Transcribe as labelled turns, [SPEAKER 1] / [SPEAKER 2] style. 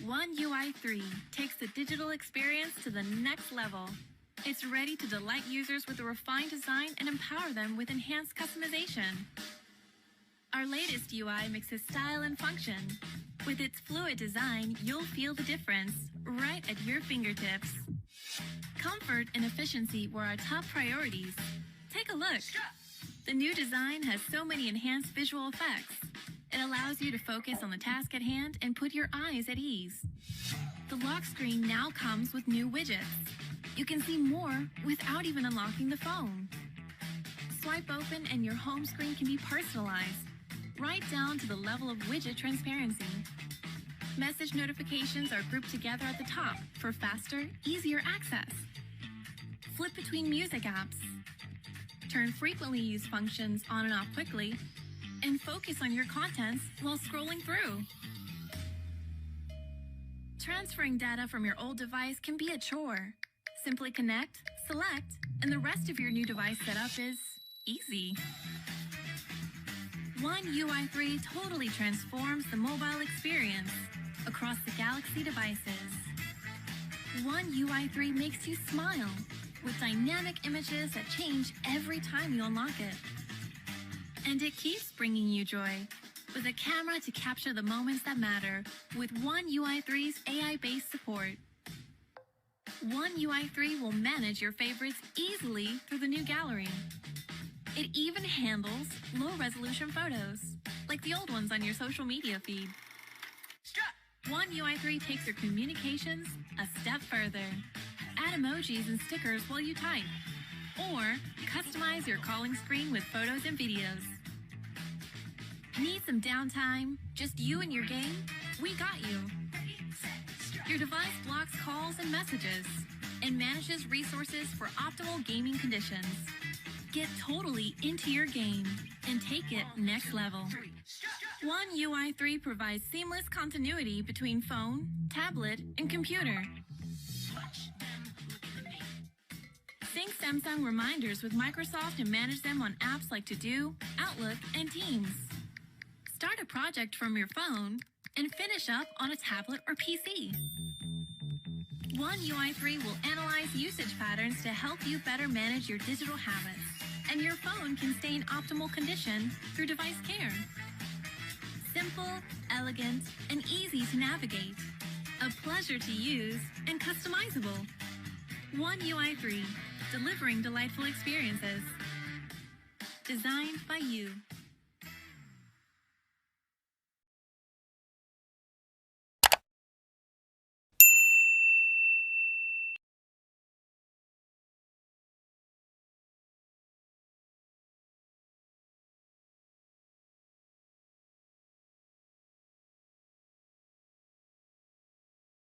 [SPEAKER 1] One UI 3 takes the digital experience to the next level. It's ready to delight users with a refined design and empower them with enhanced customization. Our latest UI mixes style and function. With its fluid design, you'll feel the difference right at your fingertips. Comfort and efficiency were our top priorities. Take a look. The new design has so many enhanced visual effects. It allows you to focus on the task at hand and put your eyes at ease. The lock screen now comes with new widgets. You can see more without even unlocking the phone. Swipe open and your home screen can be personalized, right down to the level of widget transparency. Message notifications are grouped together at the top for faster, easier access. Flip between music apps. Turn frequently used functions on and off quickly, and focus on your contents while scrolling through. Transferring data from your old device can be a chore. Simply connect, select, and the rest of your new device setup is easy. One UI 3 totally transforms the mobile experience across the Galaxy devices. One UI 3 makes you smile with dynamic images that change every time you unlock it. And it keeps bringing you joy with a camera to capture the moments that matter with One UI 3's AI-based support. One UI 3 will manage your favorites easily through the new gallery. It even handles low-resolution photos, like the old ones on your social media feed. One UI 3 takes your communications a step further. Add emojis and stickers while you type, or customize your calling screen with photos and videos. Need some downtime? Just you and your game? We got you. Your device blocks calls and messages and manages resources for optimal gaming conditions. Get totally into your game and take it next level. One UI 3 provides seamless continuity between phone, tablet, and computer. Sync Samsung reminders with Microsoft and manage them on apps like To Do, Outlook, and Teams. Start a project from your phone and finish up on a tablet or PC. One UI 3 will analyze usage patterns to help you better manage your digital habits, and your phone can stay in optimal condition through device care. Simple, elegant, and easy to navigate. A pleasure to use and customizable. One UI 3, delivering delightful experiences. Designed by you.